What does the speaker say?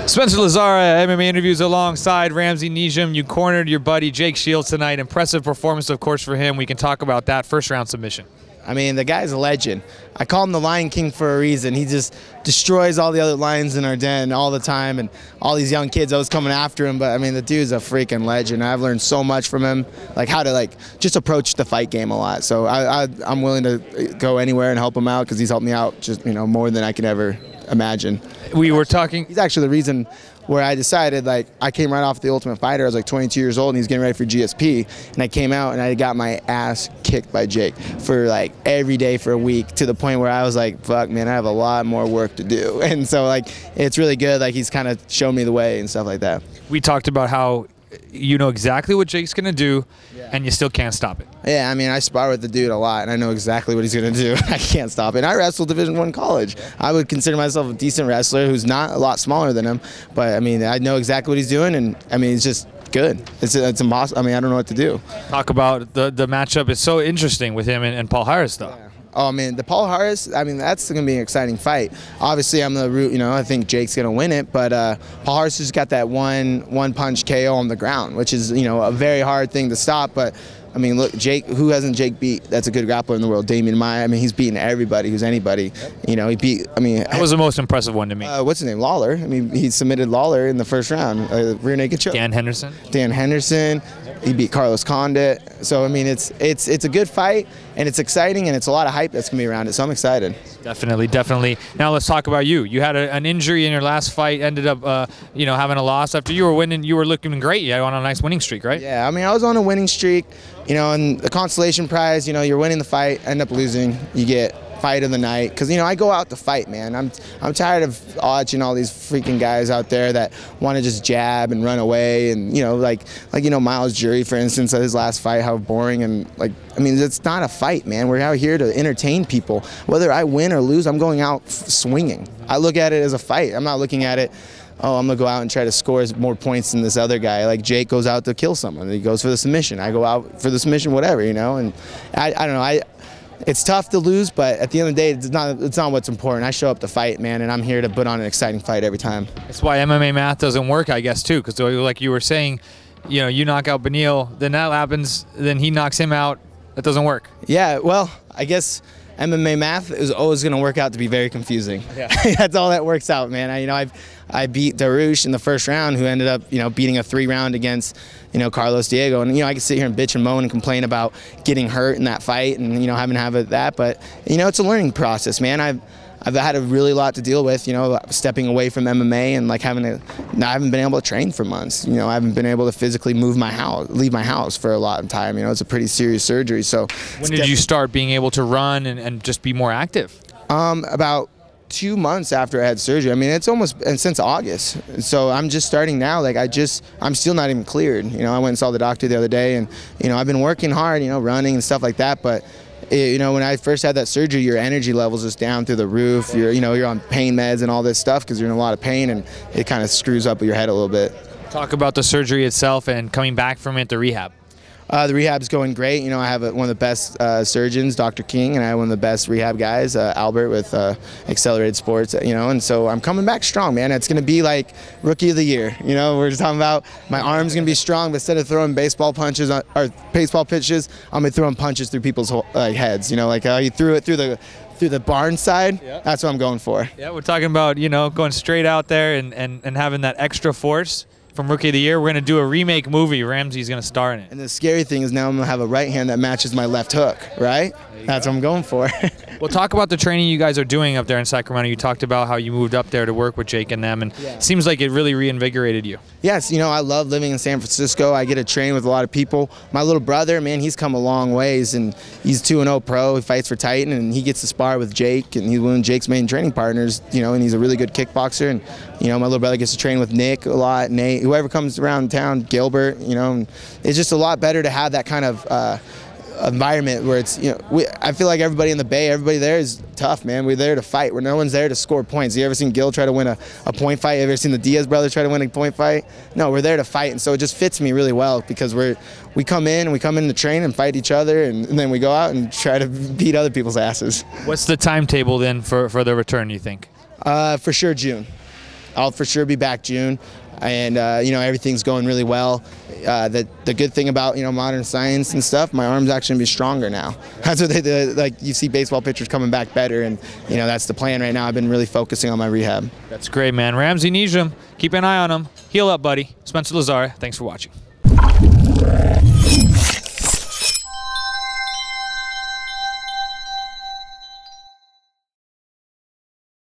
Spencer Lazara, MMA interviews alongside Ramsey Nijem. You cornered your buddy Jake Shields tonight. Impressive performance, of course, for him. We can talk about that first-round submission. I mean, the guy's a legend. I call him the Lion King for a reason. He just destroys all the other lions in our den all the time, and all these young kids always coming after him. But I mean, the dude's a freaking legend. I've learned so much from him, like how to just approach the fight game a lot. So I'm willing to go anywhere and help him out because he's helped me out just more than I could ever imagine. We were talking. He's actually the reason where I decided, I came right off The Ultimate Fighter. I was 22 years old and he's getting ready for GSP, and I came out and I got my ass kicked by Jake for every day for a week, to the point where I was like, fuck man, I have a lot more work to do. And so it's really good, he's kind of shown me the way and stuff like that. We talked about how you know exactly what Jake's gonna do, and you still can't stop it. Yeah, I mean, I spar with the dude a lot, and I know exactly what he's gonna do. I can't stop it. And I wrestled Division I college. I would consider myself a decent wrestler who's not a lot smaller than him, but I mean, I know exactly what he's doing, and I mean, it's just good. It's impossible. I mean, I don't know what to do. Talk about the matchup. It's so interesting with him and Paul Harris, though. Yeah. Oh man, the Paul Harris, I mean, that's going to be an exciting fight. Obviously, I'm the root, I think Jake's going to win it, but Paul Harris has got that one punch KO on the ground, which is, a very hard thing to stop. But I mean, look, Jake, who hasn't Jake beat? That's a good grappler in the world. Damian Maia. I mean, he's beaten everybody who's anybody. He beat, I mean. That was the most impressive one to me. What's his name? Lawler. I mean, he submitted Lawler in the first round, rear naked choke. Dan Henderson. Dan Henderson. He beat Carlos Condit. So, I mean, it's a good fight, and it's exciting, and it's a lot of hype that's going to be around it. So I'm excited. Definitely, definitely. Now let's talk about you. You had an injury in your last fight, ended up, having a loss. After you were winning, you were looking great. You went on a nice winning streak, right? Yeah, I mean, I was on a winning streak, and the consolation prize, you're winning the fight, end up losing, you get fight of the night. Because, I go out to fight, man. I'm tired of watching all these freaking guys out there that want to just jab and run away. And, Miles Jury, for instance, at his last fight, how boring. And, I mean, it's not a fight, man. We're out here to entertain people. Whether I win or lose, I'm going out swinging. I look at it as a fight. I'm not looking at it, oh, I'm going to go out and try to score more points than this other guy. Like Jake goes out to kill someone. He goes for the submission. I go out for the submission, whatever, And I don't know. It's tough to lose, but at the end of the day, it's not what's important. I show up to fight, man, and I'm here to put on an exciting fight every time. That's why MMA math doesn't work, I guess, too, because like you were saying, you knock out Beneil, then that happens, then he knocks him out. That doesn't work. Yeah, well, I guess MMA math is always going to work out to be very confusing. Yeah. That's all that works out, man. I beat Darush in the first round, who ended up, beating a 3-round against, Carlos Diego. And, I can sit here and bitch and moan and complain about getting hurt in that fight and, having to have that. But, it's a learning process, man. I've had a really lot to deal with, stepping away from MMA and I haven't been able to train for months. I haven't been able to physically leave my house for a lot of time. It's a pretty serious surgery. So when did you start being able to run and just be more active? About 2 months after I had surgery. I mean, it's almost since August. So I'm just starting now. I'm still not even cleared. I went and saw the doctor the other day, and I've been working hard, running and stuff like that. But when I first had that surgery, your energy levels just down through the roof. You're on pain meds and all this stuff because you're in a lot of pain, and it kind of screws up your head a little bit. Talk about the surgery itself and coming back from it, the rehab. The rehab's going great. I have one of the best surgeons, Dr. King, and I have one of the best rehab guys, Albert, with Accelerated Sports, and so I'm coming back strong, man. It's going to be like Rookie of the Year. We're just talking about my arm's going to be strong, but instead of throwing baseball punches or baseball pitches, I'm going to be throwing punches through people's heads. Like how you threw it through the barn side. Yep. That's what I'm going for. Yeah, we're talking about, going straight out there and having that extra force. From Rookie of the Year, we're going to do a remake movie. Ramsey's going to star in it. And the scary thing is now I'm going to have a right hand that matches my left hook, right? That's what I'm going for. Well, talk about the training you guys are doing up there in Sacramento. You talked about how you moved up there to work with Jake and them, and it seems like it really reinvigorated you. Yes, I love living in San Francisco. I get to train with a lot of people. My little brother, man, he's come a long ways, and he's 2-0 pro. He fights for Titan, and he gets to spar with Jake, and he's one of Jake's main training partners, and he's a really good kickboxer. And, my little brother gets to train with Nick a lot, Nate, whoever comes around town, Gilbert, and it's just a lot better to have that kind of environment where it's, you know, I feel like everybody in the Bay, everybody there is tough, man. We're there to fight. No one's there to score points. You ever seen Gil try to win a point fight? You ever seen the Diaz brothers try to win a point fight? No, we're there to fight, and so it just fits me really well because we come in to train and fight each other, and then we go out and try to beat other people's asses. What's the timetable then for the return, you think? For sure June. I'll for sure be back June. And you know, everything's going really well. The good thing about, you know, modern science and stuff, my arm's actually gonna be stronger now. That's what like you see baseball pitchers coming back better, and you know, that's the plan right now. I've been really focusing on my rehab. That's great, man. Ramsey Nijem, keep an eye on him. Heal up, buddy. Spencer Lazar, thanks for watching.